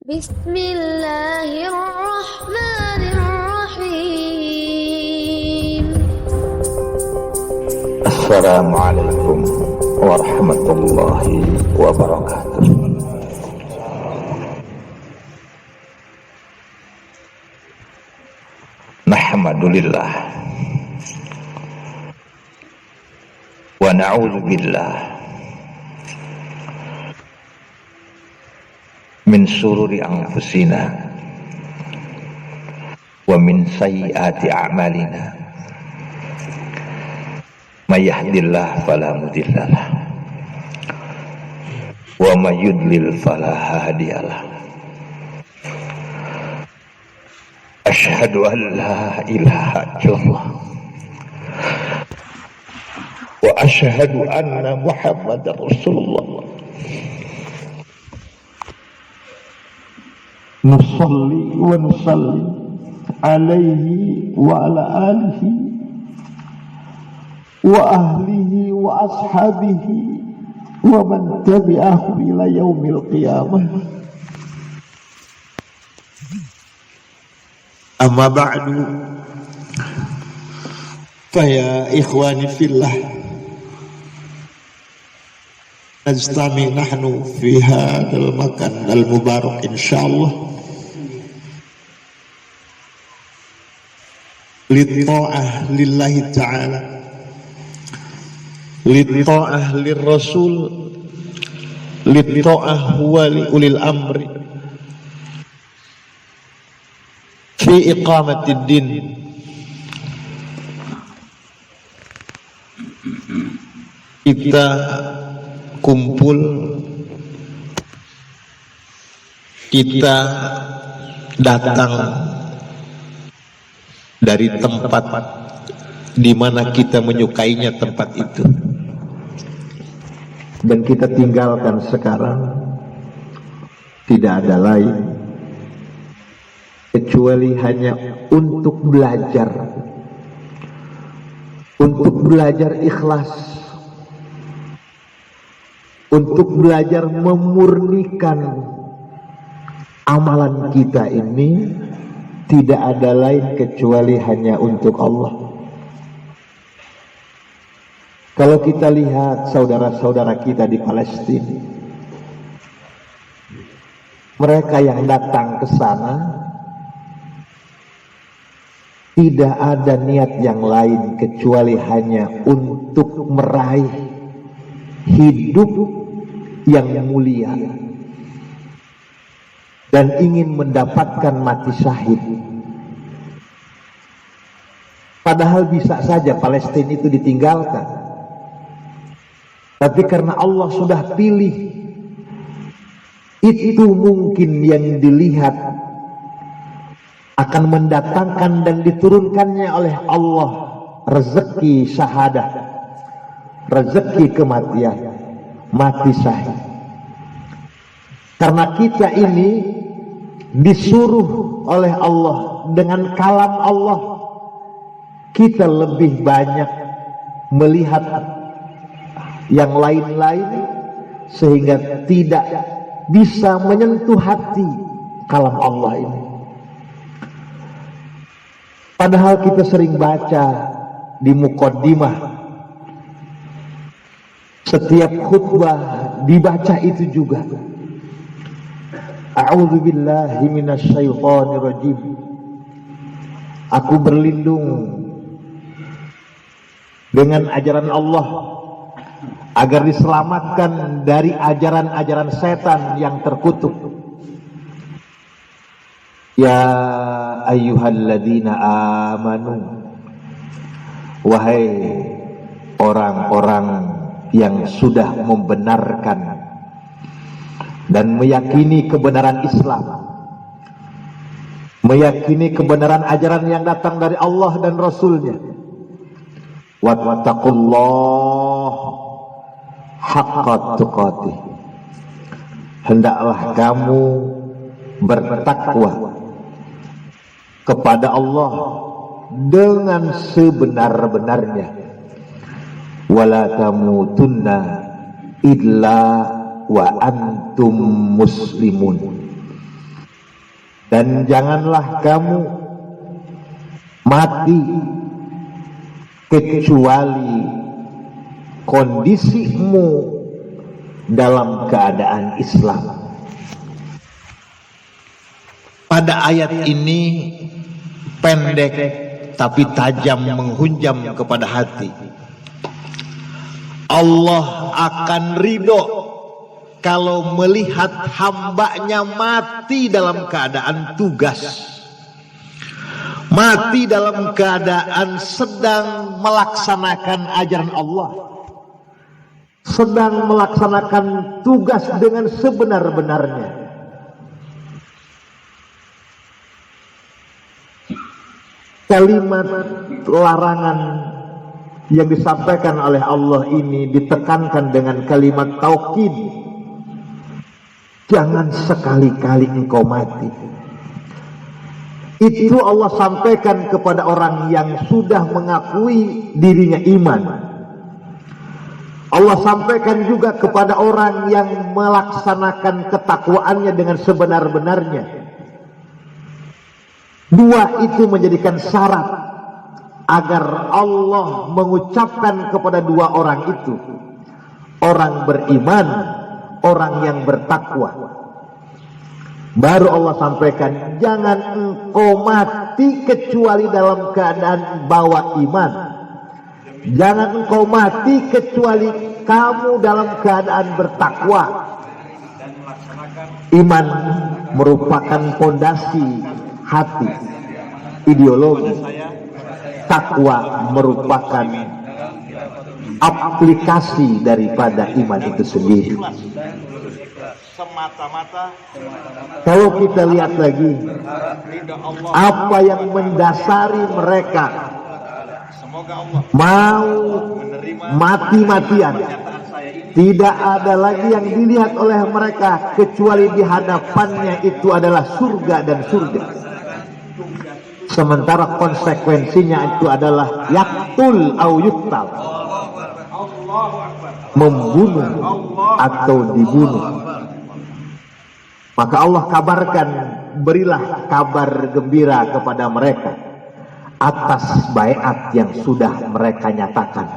Bismillahirrahmanirrahim. Assalamualaikum warahmatullahi wabarakatuh. Nahmadulillah wa na'udzu billah min sururi anfusina wa min sayyiati a'malina. May yahdihillahu fala mudhillalah wa may yudlil fala hadiyalah. Asyhadu an la ilaha illallah wa asyhadu anna Muhammadar Rasulullah. Nusalli wa nusalli alaihi wa ala alihi wa ahlihi wa ashabihi wa man tabi'ahu ila yaumil qiyamah. Amma ba'du, faya ikhwani fillah, najtami nahnu fi hadzal makan al-mubarak insyaallah li-ta'ah lillahi ta'ala, li-ta'ah lir-rasul, li-ta'ah wa li ulil amri fi iqamatid din. Kita kumpul, kita datang dari tempat di mana kita menyukainya tempat itu, dan kita tinggalkan sekarang tidak ada lain kecuali hanya untuk belajar ikhlas, untuk belajar memurnikan amalan kita ini. Tidak ada lain kecuali hanya untuk Allah. Kalau kita lihat saudara-saudara kita di Palestina, mereka yang datang ke sana tidak ada niat yang lain kecuali hanya untuk meraih hidup yang mulia dan ingin mendapatkan mati syahid. Padahal bisa saja Palestina itu ditinggalkan, tapi karena Allah sudah pilih, itu mungkin yang dilihat akan mendatangkan dan diturunkannya oleh Allah rezeki syahadah, rezeki kematian, mati syahid. Karena kita ini disuruh oleh Allah dengan kalam Allah, kita lebih banyak melihat yang lain-lain sehingga tidak bisa menyentuh hati kalam Allah ini. Padahal kita sering baca di muqaddimah, setiap khutbah dibaca itu juga, a'udzu billahi minasyaitonir rajim. Aku berlindung dengan ajaran Allah agar diselamatkan dari ajaran-ajaran setan yang terkutuk. Ya ayyuhalladzina amanu, wahai orang-orang yang sudah membenarkan dan meyakini kebenaran Islam, meyakini kebenaran ajaran yang datang dari Allah dan Rasulnya. Wattaqullah haqqa tuqatih, hendaklah kamu bertakwa kepada Allah dengan sebenar-benarnya. Wala tamutunna illa wa antum muslimun, Dan janganlah kamu mati kecuali kondisimu dalam keadaan Islam. Pada ayat ini pendek tapi tajam menghunjam kepada hati. Allah akan ridho kalau melihat hambanya mati dalam keadaan tugas, mati dalam keadaan sedang melaksanakan ajaran Allah, sedang melaksanakan tugas dengan sebenar-benarnya. Kalimat larangan yang disampaikan oleh Allah ini ditekankan dengan kalimat taukid. Jangan sekali-kali engkau mati. Itu Allah sampaikan kepada orang yang sudah mengakui dirinya iman. Allah sampaikan juga kepada orang yang melaksanakan ketakwaannya dengan sebenar-benarnya. Dua itu menjadikan syarat agar Allah mengucapkan kepada dua orang itu, orang beriman, orang yang bertakwa. Baru Allah sampaikan, jangan engkau mati kecuali dalam keadaan bawa iman. Jangan engkau mati kecuali kamu dalam keadaan bertakwa. Iman merupakan fondasi hati, ideologi. Takwa merupakan aplikasi daripada iman itu sendiri. Kalau kita lihat lagi apa yang mendasari mereka mau mati-matian, tidak ada lagi yang dilihat oleh mereka kecuali di hadapannya itu adalah surga dan surga. Sementara konsekuensinya itu adalah yaktul au yuktal, membunuh atau dibunuh. Maka Allah kabarkan, berilah kabar gembira kepada mereka atas baiat yang sudah mereka nyatakan.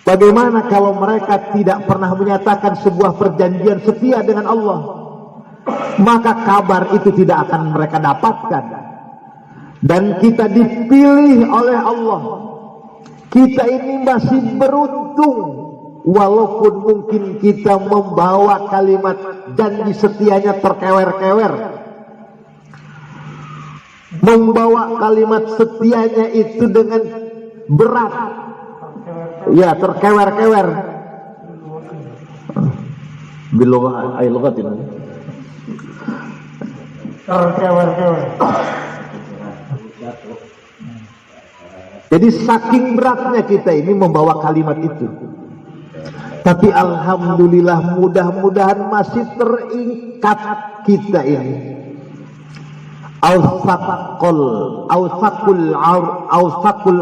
Bagaimana kalau mereka tidak pernah menyatakan sebuah perjanjian setia dengan Allah? Maka kabar itu tidak akan mereka dapatkan. Dan kita dipilih oleh Allah. Kita ini masih beruntung, walaupun mungkin kita membawa kalimat janji setianya terkewer-kewer, membawa kalimat setianya itu dengan berat, ya terkewer-kewer. Bilogah ay lugatin. Jadi saking beratnya kita ini membawa kalimat itu. Tapi alhamdulillah, mudah-mudahan masih terikat kita ini. Awsaqul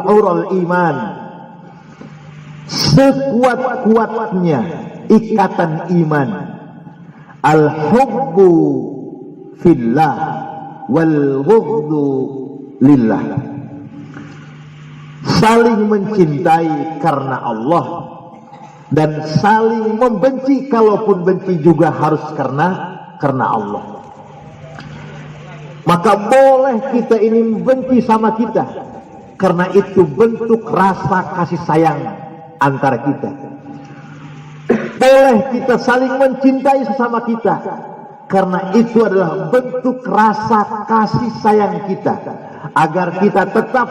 ural iman. Sekuat-kuatnya ikatan iman. Al-hubbu fillah wal ghuddu lillah. Saling mencintai karena Allah dan saling membenci, kalaupun benci juga harus karena Allah. Maka boleh kita ini benci sama kita, karena itu bentuk rasa kasih sayang antara kita. Boleh kita saling mencintai sesama kita, karena itu adalah bentuk rasa kasih sayang kita, agar kita tetap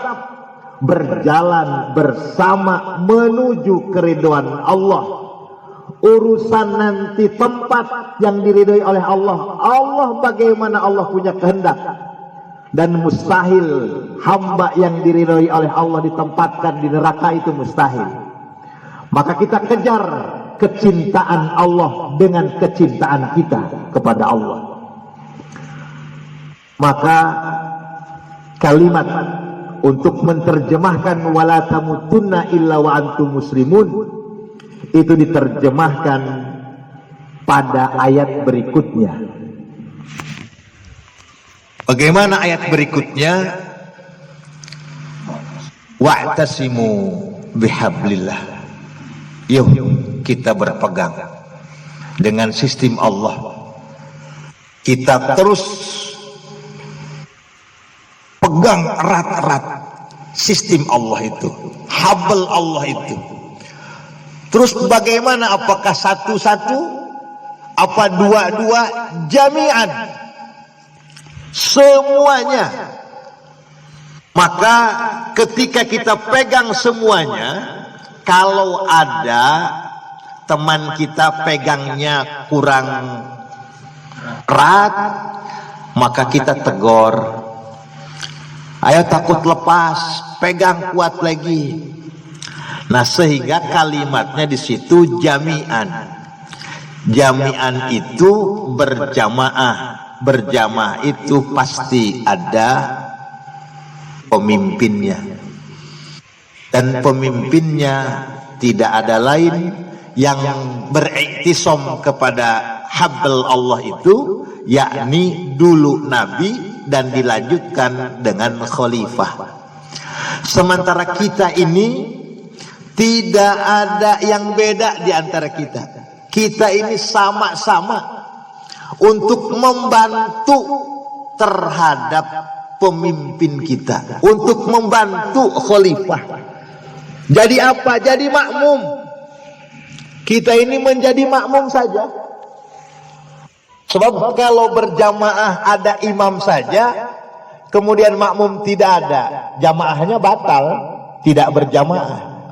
berjalan bersama menuju keridhaan Allah. Urusan nanti tempat yang diridhoi oleh Allah, bagaimana Allah punya kehendak, dan mustahil hamba yang diridhoi oleh Allah ditempatkan di neraka, itu mustahil. Maka kita kejar kecintaan Allah dengan kecintaan kita kepada Allah. Maka kalimat untuk menerjemahkan wala tamutunna illa wa antum muslimun itu diterjemahkan pada ayat berikutnya. Bagaimana ayat berikutnya? Wa'tasimu bihablillah. Yuk kita berpegang dengan sistem Allah. Kita terus pegang erat-erat sistem Allah itu, habl Allah itu. Terus bagaimana? Apakah satu-satu? Apa dua-dua? Jami'an, semuanya. Maka ketika kita pegang semuanya, kalau ada teman kita pegangnya kurang erat, maka kita tegur. Ayo, takut lepas, pegang kuat lagi. Nah, sehingga kalimatnya di situ jami'an. Jami'an itu berjamaah. Berjamaah itu pasti ada pemimpinnya. Dan pemimpinnya tidak ada lain yang beriktisam kepada habl Allah itu, yakni dulu Nabi dan dilanjutkan dengan khalifah. Sementara kita ini tidak ada yang beda di antara kita. Kita ini sama-sama untuk membantu terhadap pemimpin kita, untuk membantu khalifah. Jadi apa? Jadi makmum. Kita ini menjadi makmum saja. Sebab kalau berjamaah ada imam saja, kemudian makmum tidak ada, jamaahnya batal, tidak berjamaah.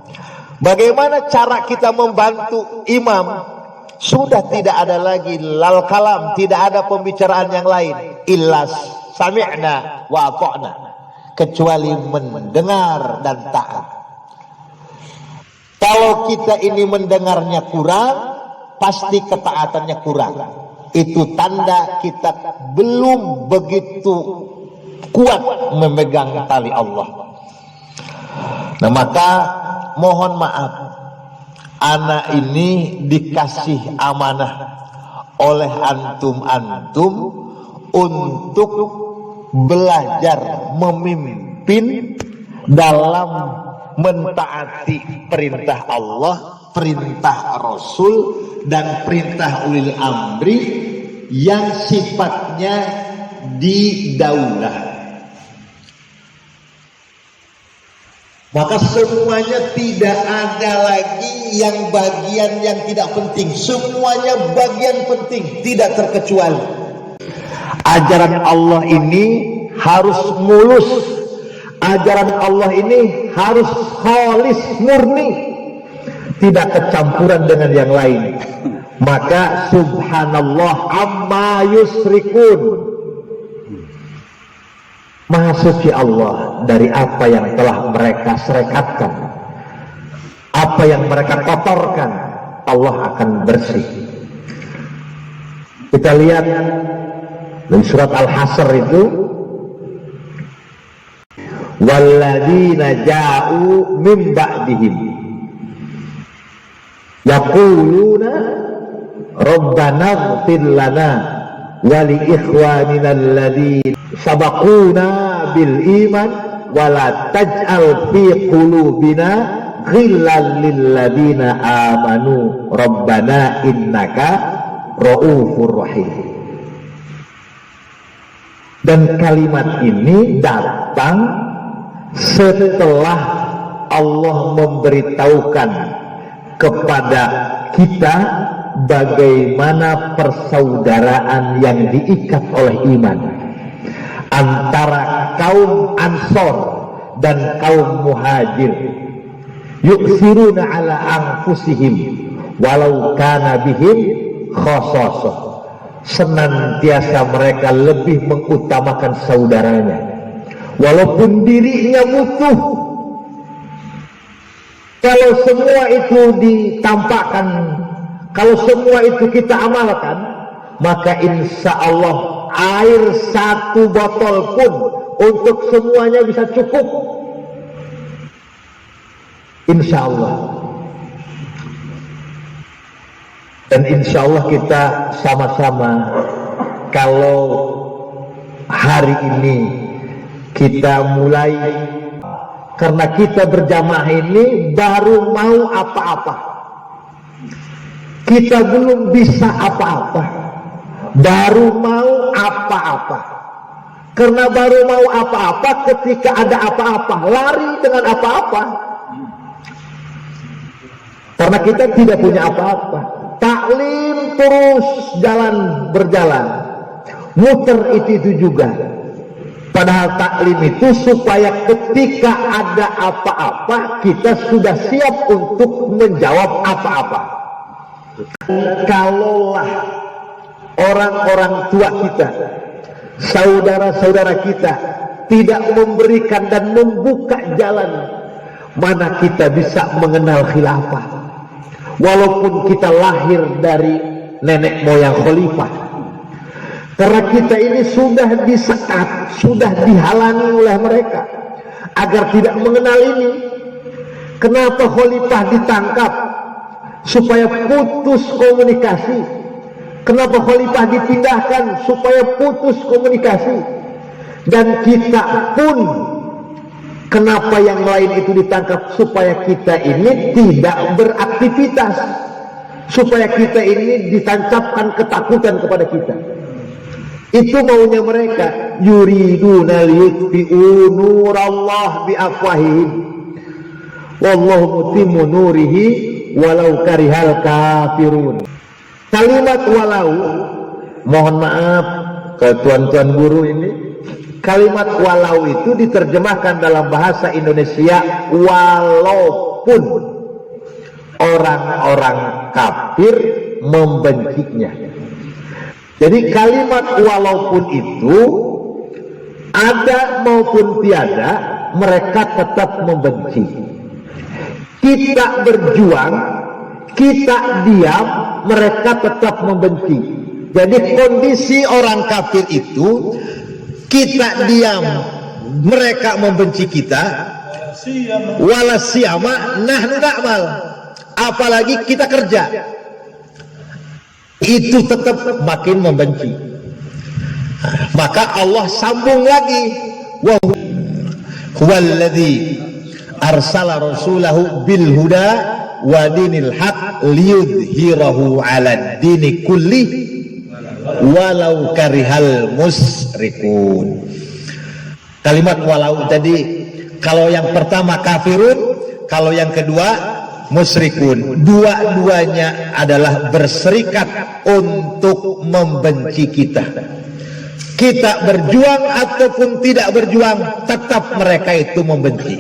Bagaimana cara kita membantu imam? Sudah tidak ada lagi lal kalam, tidak ada pembicaraan yang lain. Illas sami'na wa ata'na, kecuali mendengar dan taat. Kalau kita ini mendengarnya kurang, pasti ketaatannya kurang. Itu tanda kita belum begitu kuat memegang tali Allah. Nah, maka mohon maaf, anak ini dikasih amanah oleh antum-antum untuk belajar memimpin dalam mentaati perintah Allah, perintah Rasul, dan perintah ulil amri yang sifatnya didaulah. Maka semuanya tidak ada lagi yang bagian yang tidak penting. Semuanya bagian penting, tidak terkecuali. Ajaran Allah ini harus mulus. Ajaran Allah ini harus khalis, murni, tidak kecampuran dengan yang lain. Maka subhanallah amma yusrikun, Maha suci Allah dari apa yang telah mereka serekatkan, apa yang mereka kotorkan, Allah akan bersih. Kita lihat di surat Al-Hasr itu, walladzina ja'u min ba'dihim yaquluna rabbana ighfir lana wa li ikhwanina alladhina sabaquna bil iman wa la taj'al fi qulubina ghillan lil ladina amanu rabbana innaka raufur rahim. Dan kalimat ini datang setelah Allah memberitahukan kepada kita bagaimana persaudaraan yang diikat oleh iman antara kaum Ansor dan kaum Muhajir. Yuksiruna ala anfusihim walau kana bihim khasasah. Senantiasa mereka lebih mengutamakan saudaranya walaupun dirinya musuh. Kalau semua itu ditampakkan, kalau semua itu kita amalkan, maka insya Allah air satu botol pun untuk semuanya bisa cukup. Insya Allah. Dan insya Allah kita sama-sama, kalau hari ini kita mulai, karena kita berjamaah ini baru mau apa-apa, kita belum bisa apa-apa, baru mau apa-apa. Karena baru mau apa-apa, ketika ada apa-apa lari dengan apa-apa, karena kita tidak punya apa-apa. Taklim terus berjalan, muter itu juga. Padahal taklim itu supaya ketika ada apa-apa kita sudah siap untuk menjawab apa-apa. Kalaulah orang-orang tua kita, saudara-saudara kita tidak memberikan dan membuka jalan, mana kita bisa mengenal khilafah. Walaupun kita lahir dari nenek moyang khalifah, karena kita ini sudah disekat, sudah dihalangi oleh mereka agar tidak mengenal ini. Kenapa khalifah ditangkap? Supaya putus komunikasi. Kenapa khalifah dipindahkan? Supaya putus komunikasi. Dan kita pun, kenapa yang lain itu ditangkap? Supaya kita ini tidak beraktivitas, supaya kita ini ditancapkan ketakutan kepada kita. Itu maunya mereka. Yuriduna liyutfi'u nurallah biafwahihim wallahu mutimmu nurihi walau karihal kafirun. Kalimat walau, mohon maaf ke tuan-tuan guru ini, kalimat walau itu diterjemahkan dalam bahasa Indonesia walaupun orang-orang kafir membencinya. Jadi kalimat walaupun itu ada maupun tiada, mereka tetap membenci. Kita berjuang, kita diam, mereka tetap membenci. Jadi kondisi orang kafir itu, kita diam, mereka membenci kita. Wala siyama nahnu na'mal, apalagi kita kerja, itu tetap makin membenci. Maka Allah sambung lagi, wa huwallazi arsala rasulahu bil huda wa dinil haq liyudhhirahu 'ala dini kulli walau karihal musyrikun. Kalimat walau tadi, kalau yang pertama kafirun, kalau yang kedua musyrikun, dua-duanya adalah berserikat untuk membenci kita. Kita berjuang ataupun tidak berjuang, tetap mereka itu membenci.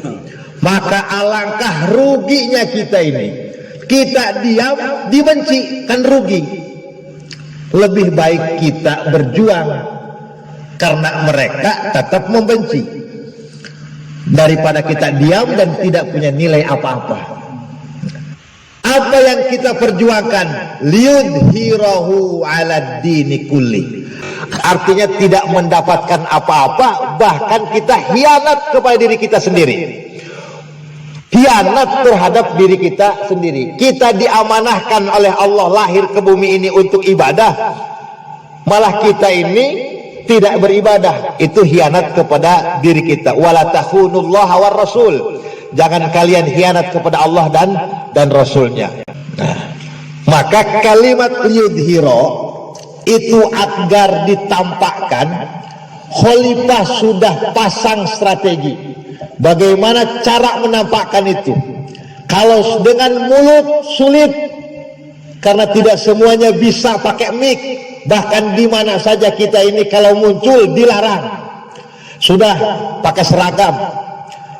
Maka alangkah ruginya kita ini. Kita diam, dibenci, kan rugi. Lebih baik kita berjuang karena mereka tetap membenci, daripada kita diam dan tidak punya nilai apa-apa. Apa yang kita perjuangkan? Liyudhhirahu 'ala dini kulli. Artinya tidak mendapatkan apa-apa, bahkan kita hianat kepada diri kita sendiri. Hianat terhadap diri kita sendiri. Kita diamanahkan oleh Allah lahir ke bumi ini untuk ibadah, malah kita ini tidak beribadah. Itu hianat kepada diri kita. Wala takhunullaha war rasul. Jangan kalian hianat kepada Allah dan Rasulnya. Nah, maka kalimat liyudhiro itu agar ditampakkan, khalifah sudah pasang strategi. Bagaimana cara menampakkan itu? Kalau dengan mulut sulit, karena tidak semuanya bisa pakai mic. Bahkan di mana saja kita ini kalau muncul dilarang. Sudah pakai seragam,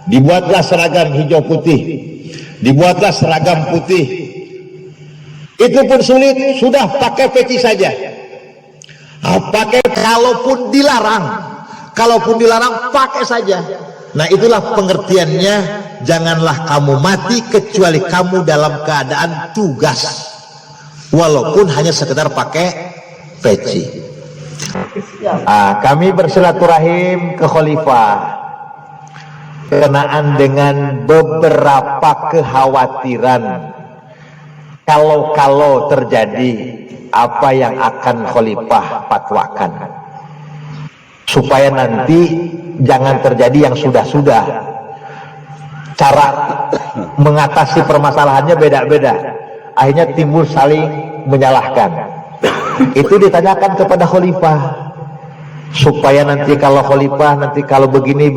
dibuatlah seragam hijau putih, dibuatlah seragam putih. Itu pun sulit, sudah pakai peci saja. Pakai, kalaupun dilarang pakai saja. Nah, itulah pengertiannya, janganlah kamu mati kecuali kamu dalam keadaan tugas, walaupun hanya sekedar pakai peci. Kami bersilaturahim ke khalifah berkenaan dengan beberapa kekhawatiran kalau terjadi apa yang akan khalifah fatwakan. supaya nanti jangan terjadi yang sudah-sudah. Cara mengatasi permasalahannya beda-beda, akhirnya timbul saling menyalahkan. Itu ditanyakan kepada khalifah, supaya nanti kalau khalifah, nanti kalau begini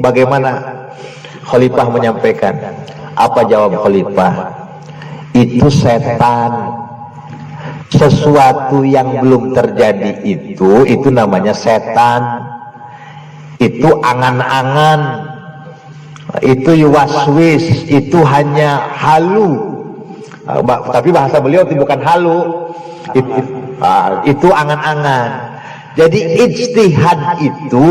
bagaimana? Khalifah menyampaikan, apa jawab khalifah? Itu setan. Sesuatu yang belum terjadi itu namanya setan. Itu angan-angan, itu waswis, itu hanya halu. Tapi bahasa beliau itu bukan halu, itu angan-angan. Jadi ijtihad itu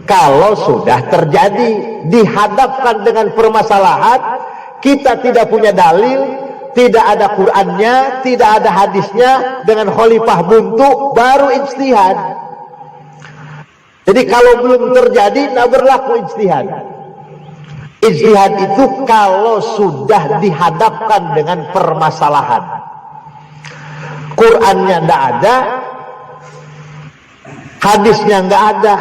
kalau sudah terjadi, dihadapkan dengan permasalahan, kita tidak punya dalil, tidak ada Qur'annya, tidak ada hadisnya, dengan khalifah buntu, baru ijtihad. Jadi kalau belum terjadi, tidak berlaku ijtihad. Ijtihad itu kalau sudah dihadapkan dengan permasalahan, Qur'annya tidak ada, hadisnya nggak ada,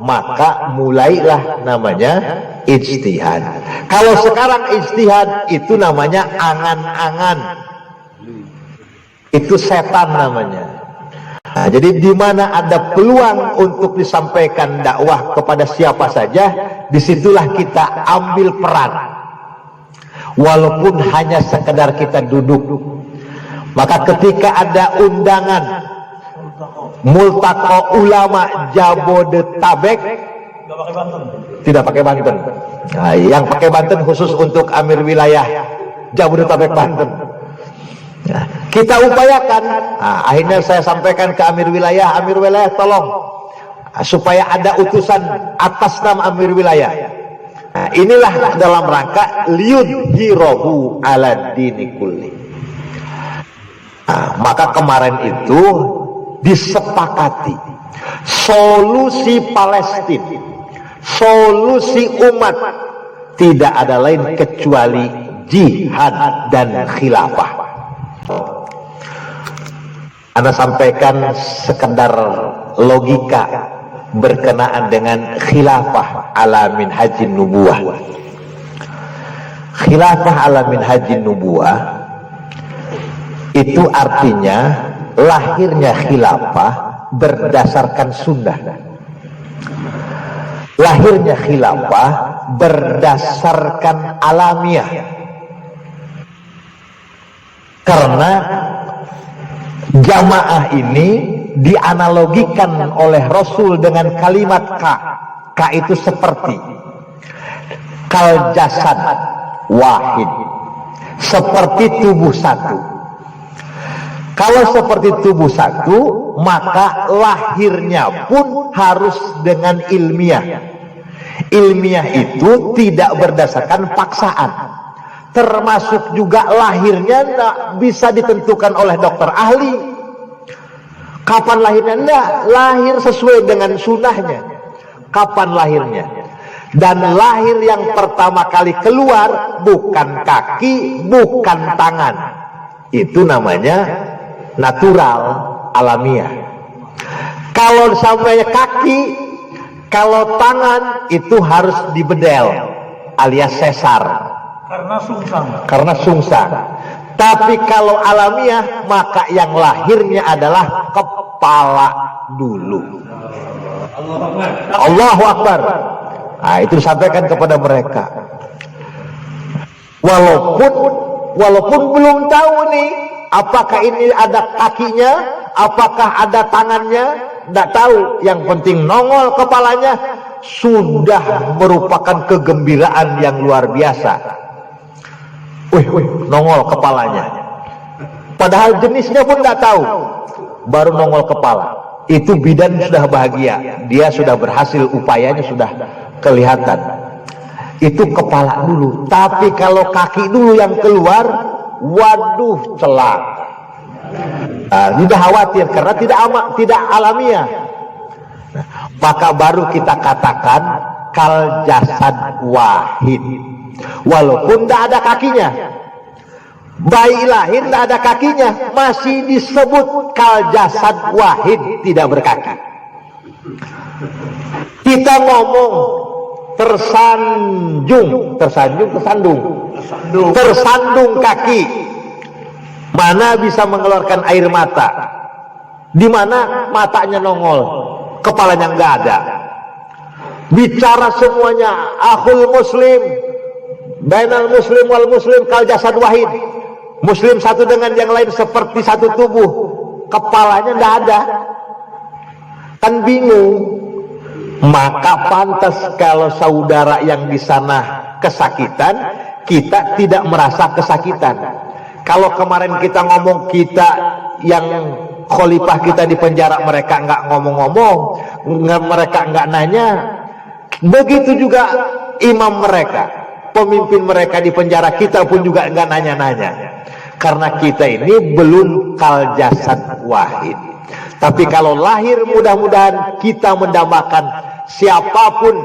maka mulailah namanya ijtihad. Kalau sekarang ijtihad itu namanya angan-angan, itu setan namanya. Nah, jadi di mana ada peluang untuk disampaikan dakwah kepada siapa saja, disitulah kita ambil peran, walaupun hanya sekedar kita duduk. Maka ketika ada undangan Multaqo Ulama Jabodetabek, tidak pakai Banten. Nah, yang pakai Banten khusus untuk Amir Wilayah Jabodetabek Banten. Nah, kita upayakan. Nah, akhirnya saya sampaikan ke Amir Wilayah tolong supaya ada utusan atas nama Amir Wilayah. Nah, inilah dalam rangka liyudhirahu ala dini kulli. Nah, maka kemarin itu disepakati solusi Palestina, solusi umat tidak ada lain kecuali jihad dan khilafah. Anda sampaikan sekedar logika berkenaan dengan khilafah ala minhajin nubuwah. Khilafah ala minhajin nubuwah itu artinya lahirnya khilafah berdasarkan sunnah. Lahirnya khilafah berdasarkan alamiah. Karena jamaah ini dianalogikan oleh Rasul dengan kalimat K itu seperti kal jasad wahid, seperti tubuh satu. Kalau seperti tubuh satu, maka lahirnya pun harus dengan ilmiah. Ilmiah itu tidak berdasarkan paksaan. Termasuk juga lahirnya tidak bisa ditentukan oleh dokter ahli. Kapan lahirnya? Tidak, lahir sesuai dengan sunnahnya. Kapan lahirnya? Dan lahir yang pertama kali keluar bukan kaki, bukan tangan. Itu namanya natural, alamiah. Kalau sampai kaki, kalau tangan itu harus dibedel alias sesar. Karena sungsang. Tapi kalau alamiah, maka yang lahirnya adalah kepala dulu. Allahu Akbar. Nah, itu disampaikan kepada mereka. Walaupun belum tahu nih, apakah ini ada kakinya, apakah ada tangannya, tidak tahu. Yang penting nongol kepalanya, sudah merupakan kegembiraan yang luar biasa. Nongol kepalanya. Padahal jenisnya pun tidak tahu, baru nongol kepala. Itu bidan sudah bahagia, dia sudah berhasil, upayanya sudah kelihatan. Itu kepala dulu. Tapi kalau kaki dulu yang keluar, waduh, celak. Tidak khawatir karena tidak alamiah. Maka baru kita katakan kal jasad wahid. Walaupun tidak ada kakinya, bayi lahir tidak ada kakinya, masih disebut kal jasad wahid, tidak berkaki. Kita ngomong tersandung kaki, mana bisa mengeluarkan air mata, di mana matanya nongol, kepalanya nggak ada. Bicara semuanya akhul muslim, bainal muslim wal muslim kal jasad wahid, muslim satu dengan yang lain seperti satu tubuh, kepalanya nggak ada, kan bingung. Maka pantas kalau saudara yang di sana kesakitan, kita tidak merasa kesakitan. Kalau kemarin kita ngomong, kita yang khalifah kita di penjara, mereka nggak ngomong-ngomong, mereka nggak nanya. Begitu juga imam mereka, pemimpin mereka di penjara, kita pun juga nggak nanya-nanya. Karena kita ini belum kal jasad wahid. Tapi kalau lahir, mudah-mudahan kita mendambakan siapapun,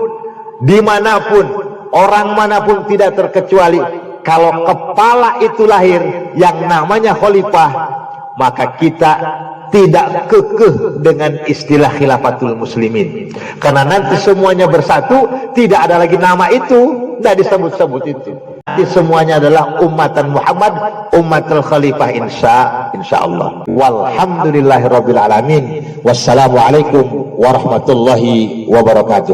dimanapun, orang manapun tidak terkecuali, kalau kepala itu lahir yang namanya khalifah, maka kita tidak kekeh dengan istilah khilafatul muslimin. Karena nanti semuanya bersatu, tidak ada lagi nama itu, tidak disebut-sebut itu. Jadi semuanya adalah ummatan Muhammad, ummatul khalifah insyaallah. Walhamdulillahirabbil alamin. Wassalamualaikum warahmatullahi wabarakatuh.